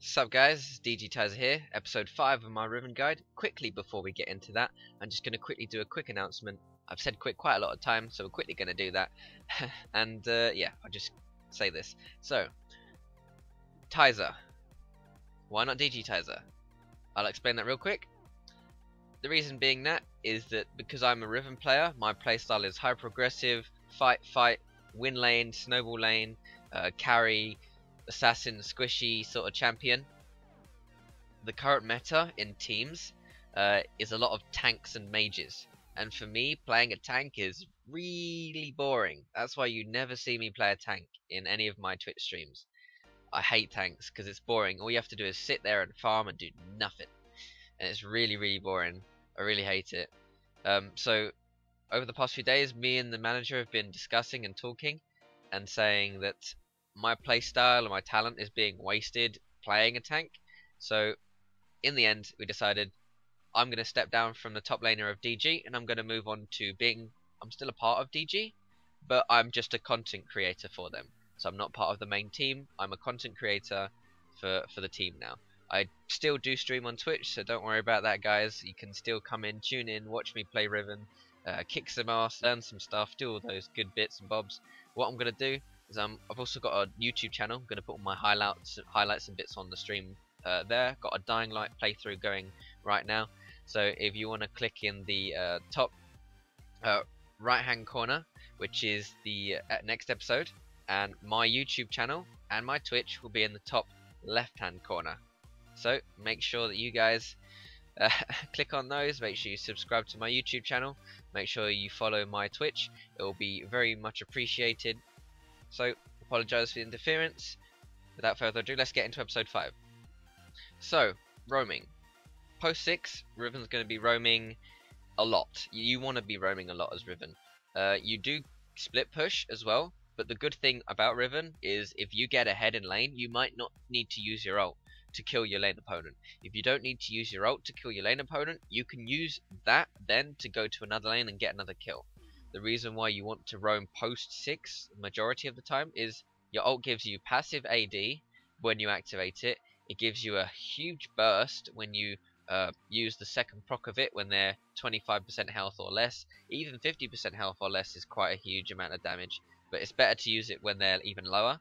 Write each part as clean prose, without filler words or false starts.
Sup guys, it's Tyzzer here, episode 5 of my Riven guide. Quickly before we get into that, I'm just going to quickly do a quick announcement. I've said quick quite a lot of times, so we're quickly going to do that. And yeah, I'll just say this. So, Tyzzer. Why not Tyzzer? I'll explain that real quick. The reason being that is that because I'm a Riven player, my playstyle is high progressive, fight, win lane, snowball lane, carry, assassin, squishy sort of champion. The current meta in teams is a lot of tanks and mages, and for me playing a tank is really boring. That's why you never see me play a tank in any of my Twitch streams. I hate tanks because it's boring. All you have to do is sit there and farm and do nothing, and it's really boring. I really hate it. So over the past few days, me and the manager have been discussing and talking and saying that my playstyle and my talent is being wasted playing a tank. So in the end, we decided I'm going to step down from the top laner of DG and I'm going to move on to being, I'm still a part of DG, but I'm just a content creator for them. So I'm not part of the main team. I'm a content creator for the team now. I still do stream on Twitch, so don't worry about that, guys. You can still come in, tune in, watch me play Riven, kick some ass, learn some stuff, do all those good bits and bobs. What I'm going to do is I've also got a YouTube channel. I'm going to put all my highlights and bits on the stream there. Got a Dying Light playthrough going right now. So if you want to click in the top right hand corner, which is the next episode, and my YouTube channel and my Twitch will be in the top left hand corner. So make sure that you guys click on those. Make sure you subscribe to my YouTube channel. Make sure you follow my Twitch. It will be very much appreciated. So apologise for the interference. Without further ado, let's get into episode 5. So roaming. Post 6, Riven's going to be roaming a lot. You want to be roaming a lot as Riven. You do split push as well. But the good thing about Riven is if you get ahead in lane, you might not need to use your ult to kill your lane opponent. If you don't need to use your ult to kill your lane opponent, you can use that then to go to another lane and get another kill. The reason why you want to roam post 6 majority of the time is your ult gives you passive AD when you activate it. It gives you a huge burst when you use the second proc of it when they're 25% health or less. Even 50% health or less is quite a huge amount of damage, but it's better to use it when they're even lower.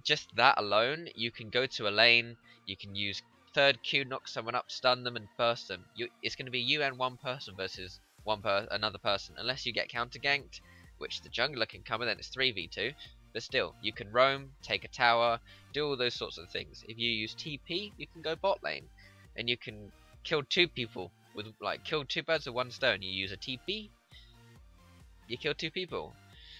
Just that alone, you can go to a lane, you can use third Q, knock someone up, stun them and burst them. It's going to be you and one person versus another person, unless you get counter ganked, which the jungler can come and then it's 3v2. But still, you can roam, take a tower, do all those sorts of things. If you use TP, you can go bot lane, and you can kill two people with kill two birds with one stone. You use a TP, you kill two people.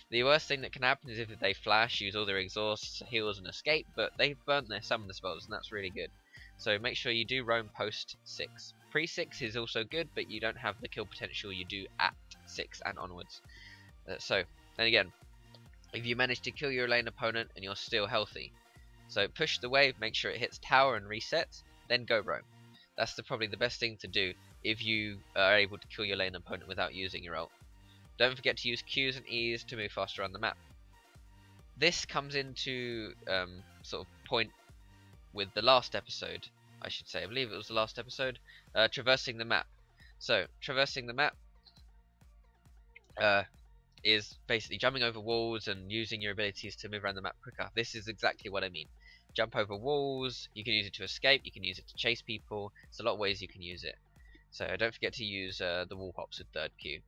The worst thing that can happen is if they flash, use all their exhausts, heals and escape, but they've burnt their summoner spells and that's really good. So make sure you do roam post 6. Pre 6 is also good, but you don't have the kill potential you do at 6 and onwards. So then again, if you manage to kill your lane opponent and you're still healthy, so push the wave, make sure it hits tower and resets, then go roam. That's probably the best thing to do if you are able to kill your lane opponent without using your ult. Don't forget to use Qs and Es to move faster around the map. This comes into sort of point with the last episode, I should say. I believe it was the last episode. Traversing the map. So, traversing the map is basically jumping over walls and using your abilities to move around the map quicker. This is exactly what I mean. Jump over walls, you can use it to escape, you can use it to chase people. There's a lot of ways you can use it. So don't forget to use the wall hops with third Q.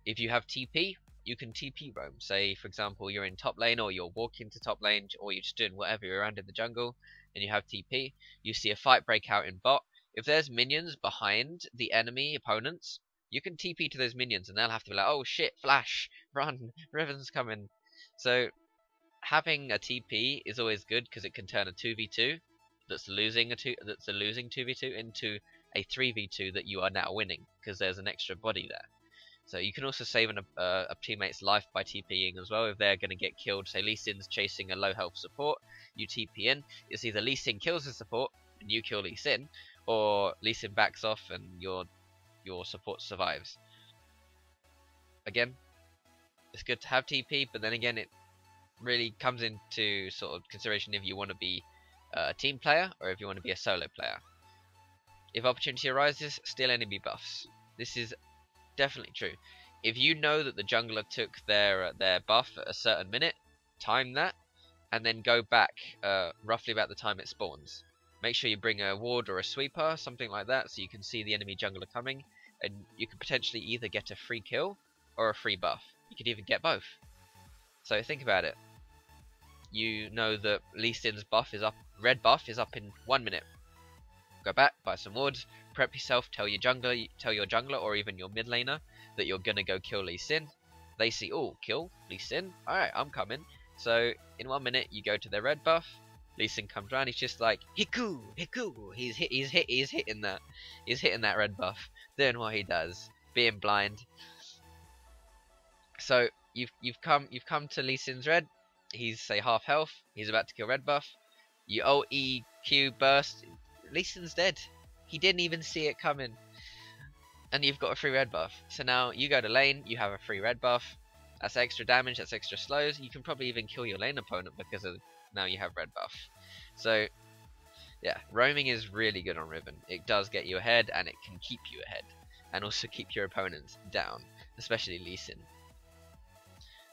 If you have TP, you can TP roam. Say, for example, you're in top lane or you're walking to top lane or you're just doing whatever you're around in the jungle and you have TP. You see a fight break out in bot. If there's minions behind the enemy opponents, you can TP to those minions and they'll have to be like, oh shit, flash, run, Riven's coming. So having a TP is always good because it can turn a 2v2 that's a losing 2v2 into a 3v2 that you are now winning because there's an extra body there. So you can also save a teammate's life by TPing as well if they're going to get killed. Say Lee Sin's chasing a low health support, you TP in. It's either Lee Sin kills the support and you kill Lee Sin, or Lee Sin backs off and your support survives. Again, it's good to have TP, but then again it really comes into sort of consideration if you want to be a team player or if you want to be a solo player. If opportunity arises, steal enemy buffs. This is definitely true. If you know that the jungler took their buff at a certain minute, time that, and then go back roughly about the time it spawns. Make sure you bring a ward or a sweeper, something like that, so you can see the enemy jungler coming, and you can potentially either get a free kill or a free buff. You could even get both. So think about it. You know that Lee Sin's buff is up, red buff is up in 1 minute. Go back, buy some wards, prep yourself, tell your jungler or even your mid laner that you're gonna go kill Lee Sin. They see, oh, kill Lee Sin. Alright, I'm coming. So in 1 minute you go to their red buff. Lee Sin comes around. He's just like Hiku, Hiku. He's hitting that red buff, doing what he does, being blind. So you've come to Lee Sin's red. He's say half health. He's about to kill red buff. You ult E Q burst. Lee Sin's dead. He didn't even see it coming. And you've got a free red buff. So now you go to lane. You have a free red buff. That's extra damage. That's extra slows. You can probably even kill your lane opponent because of now you have red buff. So yeah, roaming is really good on Riven. It does get you ahead and it can keep you ahead. And also keep your opponents down. Especially Lee Sin.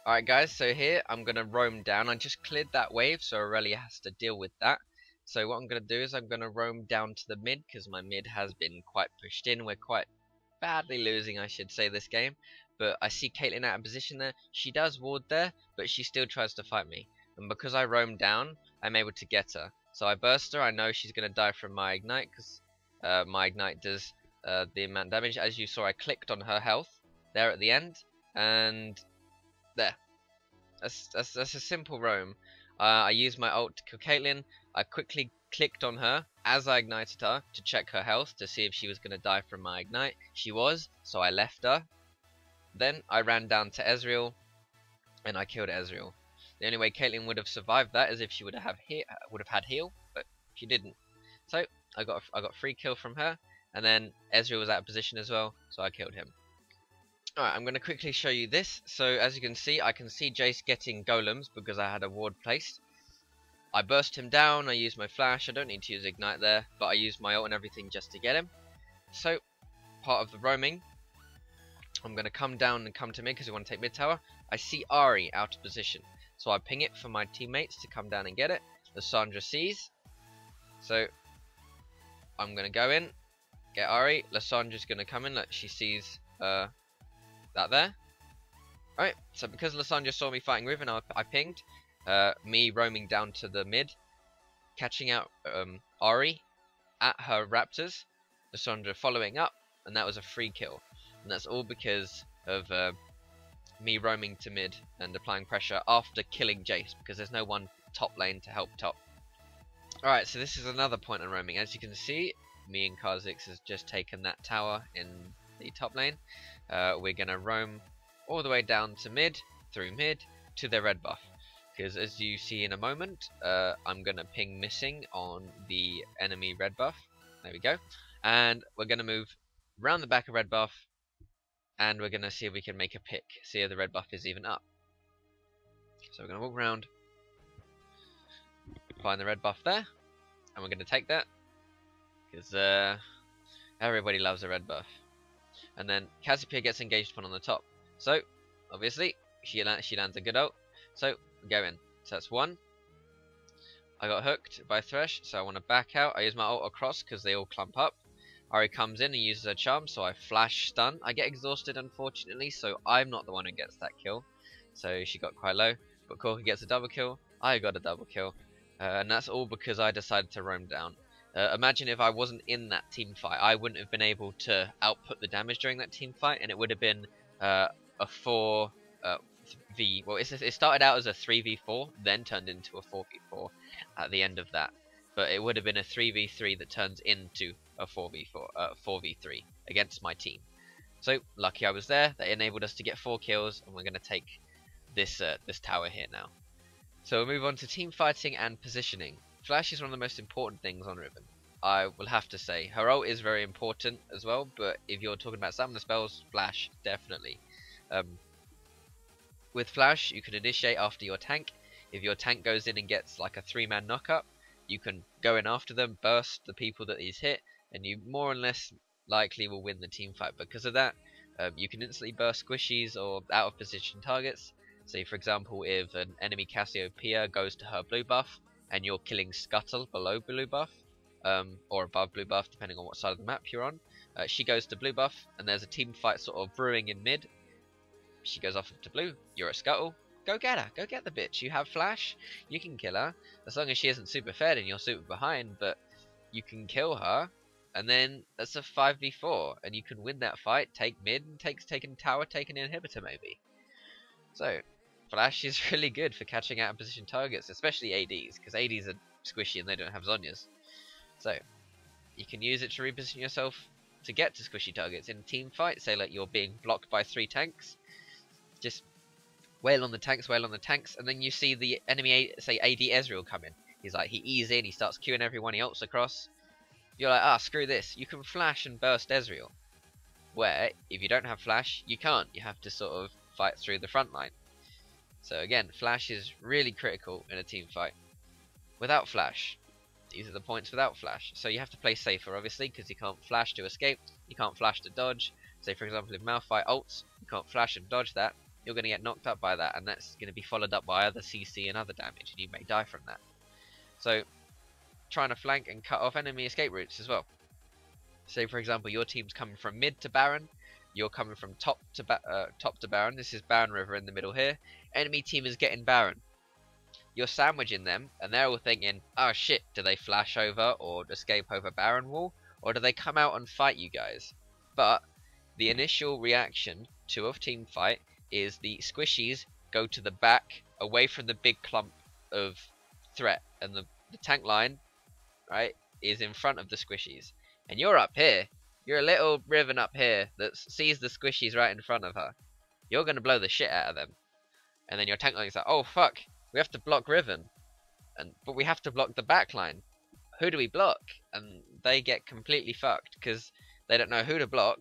Alright guys, so here I'm going to roam down. I just cleared that wave, so Aurelia has to deal with that. So what I'm going to do is I'm going to roam down to the mid, because my mid has been quite pushed in. We're quite badly losing, I should say, this game. But I see Caitlyn out of position there. She does ward there, but she still tries to fight me. And because I roam down, I'm able to get her. So I burst her. I know she's going to die from my ignite, because my ignite does the amount of damage. As you saw, I clicked on her health there at the end. And there. That's a simple roam. I used my ult to kill Caitlyn. I quickly clicked on her as I ignited her to check her health to see if she was going to die from my ignite. She was, so I left her. Then I ran down to Ezreal and I killed Ezreal. The only way Caitlyn would have survived that is if she would have had heal, but she didn't. So I got free kill from her, and then Ezreal was out of position as well, so I killed him. Alright, I'm going to quickly show you this. So as you can see, I can see Jace getting golems because I had a ward placed. I burst him down, I used my flash. I don't need to use ignite there, but I used my ult and everything just to get him. So, part of the roaming, I'm going to come down and come to mid because we want to take mid tower. I see Ahri out of position, so I ping it for my teammates to come down and get it. Lissandra sees, so I'm going to go in, get Ahri. Lissandra's going to come in, look, she sees that there. Alright, so because Lissandra saw me fighting Riven, I pinged. Me roaming down to the mid, catching out Ahri at her raptors, Lissandra following up, and that was a free kill. And that's all because of me roaming to mid and applying pressure after killing Jace, because there's no one top lane to help top. Alright, so this is another point on roaming. As you can see, me and Kha'Zix has just taken that tower in the top lane. We're going to roam all the way down to mid, through mid, to their red buff. Because as you see in a moment, I'm going to ping missing on the enemy red buff. There we go. And we're going to move around the back of red buff, and we're going to see if we can make a pick. See if the red buff is even up. So we're going to walk around, find the red buff there, and we're going to take that. Because everybody loves a red buff. And then Cassiopeia gets engaged upon on the top. So, obviously, she lands a good ult. So, go in. So that's one. I got hooked by Thresh, so I want to back out. I use my ult across because they all clump up. Ahri comes in and uses her charm, so I flash stun. I get exhausted, unfortunately, so I'm not the one who gets that kill. So she got quite low. But Corki gets a double kill. I got a double kill. And that's all because I decided to roam down. Imagine if I wasn't in that team fight, I wouldn't have been able to output the damage during that team fight, and it would have been a 4 v. Well, it started out as a 3v4, then turned into a 4v4 at the end of that. But it would have been a 3v3 that turns into a 4v3 against my team. So lucky I was there. That enabled us to get 4 kills, and we're going to take this this tower here now. So we'll move on to team fighting and positioning. Flash is one of the most important things on Riven. I will have to say. Her ult is very important as well, but if you're talking about some of the spells, Flash, definitely. With Flash, you can initiate after your tank. If your tank goes in and gets like a 3-man knockup, you can go in after them, burst the people that he's hit, and you more or less likely will win the team fight because of that. You can instantly burst squishies or out of position targets. Say for example, if an enemy Cassiopeia goes to her blue buff and you're killing Scuttle below blue buff, or above blue buff depending on what side of the map you're on, she goes to blue buff and there's a team fight sort of brewing in mid. She goes off to blue, you're a Scuttle, go get her, go get the bitch, you have flash, you can kill her, as long as she isn't super fed and you're super behind, but you can kill her, and then that's a 5v4, and you can win that fight, take mid, and taking tower, take an inhibitor maybe. So, flash is really good for catching out of position targets, especially ADs, because ADs are squishy and they don't have Zhonya's. So, you can use it to reposition yourself to get to squishy targets in a team fight, say like you're being blocked by 3 tanks, just wail on the tanks, and then you see the enemy, say AD Ezreal come in. He's like, he eases in, he starts queuing everyone, he ults across. You're like, ah, screw this. You can flash and burst Ezreal. Where, if you don't have flash, you can't. You have to sort of fight through the front line. So again, flash is really critical in a team fight. Without flash, these are the points without flash. So you have to play safer, obviously, because you can't flash to escape, you can't flash to dodge. Say, for example, if Malphite ults, you can't flash and dodge that. You're going to get knocked up by that, and that's going to be followed up by other CC and other damage, and you may die from that. So, trying to flank and cut off enemy escape routes as well. Say, for example, your team's coming from mid to Baron, you're coming from top to Baron. This is Baron River in the middle here. Enemy team is getting Baron. You're sandwiching them, and they're all thinking, oh shit, do they flash over or escape over Baron wall, or do they come out and fight you guys? But the initial reaction to a team fight is the squishies go to the back, away from the big clump of threat, and the tank line, right, is in front of the squishies. And you're up here, you're a little Riven up here that sees the squishies right in front of her. You're going to blow the shit out of them. And then your tank line is like, oh fuck, we have to block Riven. But we have to block the back line. Who do we block? And they get completely fucked, because they don't know who to block.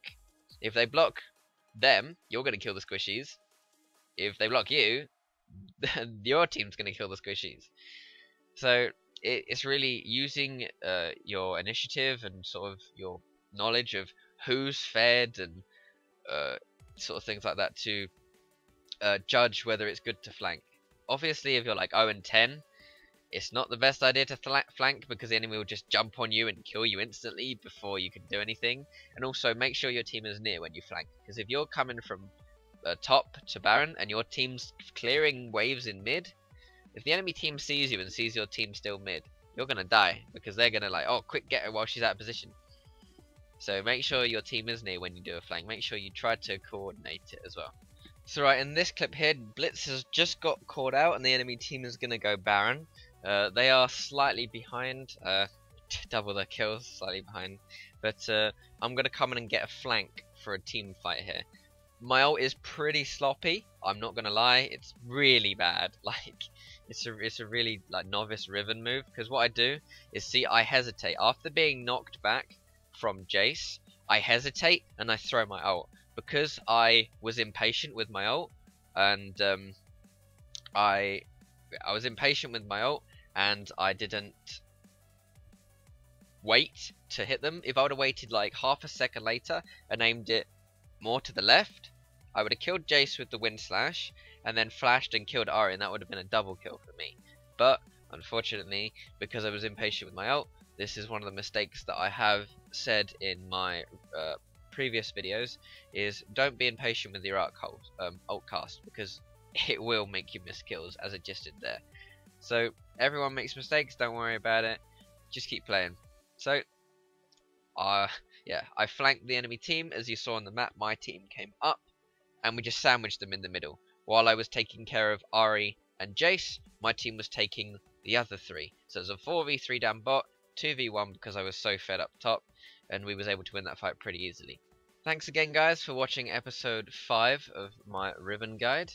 If they block them, you're going to kill the squishies. If they block you, then your team's going to kill the squishies. So it's really using your initiative and sort of your knowledge of who's fed and sort of things like that to judge whether it's good to flank. Obviously, if you're like 0 and 10, it's not the best idea to flank, because the enemy will just jump on you and kill you instantly before you can do anything. And also make sure your team is near when you flank, because if you're coming from top to Baron and your team's clearing waves in mid, if the enemy team sees you and sees your team still mid, you're gonna die, because they're gonna like, oh quick, get her while she's out of position. So make sure your team is near when you do a flank. Make sure you try to coordinate it as well. So right, in this clip here, Blitz has just got called out and the enemy team is gonna go Baron. They are slightly behind, double their kills, slightly behind, but I'm going to come in and get a flank for a team fight here. My ult is pretty sloppy, I'm not going to lie, it's really bad, like, it's a really like novice Riven move, because what I do is, see, I hesitate, after being knocked back from Jace, I hesitate and I throw my ult, because I was impatient with my ult, and I was impatient with my ult, and I didn't wait to hit them. If I would have waited like half a second later and aimed it more to the left, I would have killed Jace with the Wind Slash, and then flashed and killed Ahri, and that would have been a double kill for me. But, unfortunately, because I was impatient with my ult, this is one of the mistakes that I have said in my previous videos, is don't be impatient with your ult cast, because it will make you miss kills, as it just did there. So everyone makes mistakes, don't worry about it, just keep playing. So yeah, I flanked the enemy team. As you saw on the map, my team came up and we just sandwiched them in the middle. While I was taking care of Ahri and Jace, my team was taking the other 3. So it was a 4v3 down bot, 2v1 because I was so fed up top, and we was able to win that fight pretty easily. Thanks again guys for watching episode 5 of my Riven guide.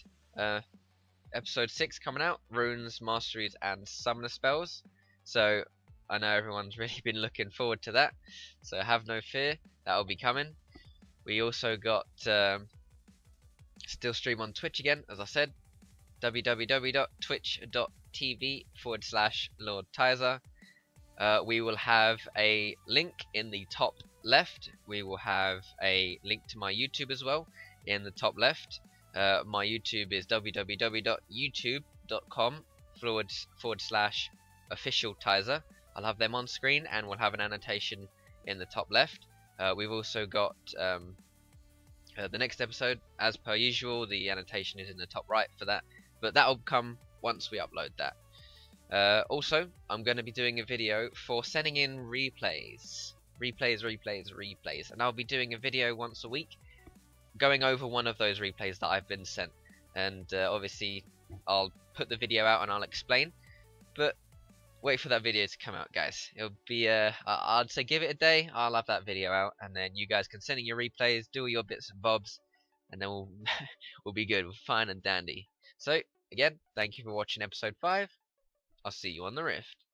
Episode 6 coming out, runes, masteries and summoner spells. So I know everyone's really been looking forward to that, so have no fear, that will be coming. We also got still stream on Twitch again, as I said, www.twitch.tv/Lord Tyzzer. we will have a link in the top left. We will have a link to my YouTube as well in the top left. My YouTube is www.youtube.com/official Tyzzer. I'll have them on screen, and we'll have an annotation in the top left. We've also got the next episode, as per usual. The annotation is in the top right for that, but that'll come once we upload that. Also, I'm going to be doing a video for sending in replays, and I'll be doing a video once a week going over one of those replays that I've been sent, and obviously I'll put the video out and I'll explain, but wait for that video to come out, guys. It'll be I'd say give it a day, I'll have that video out, and then you guys can send in your replays, do all your bits and bobs, and then we'll we'll be good, we're fine and dandy. So again, thank you for watching episode 5. I'll see you on the Rift.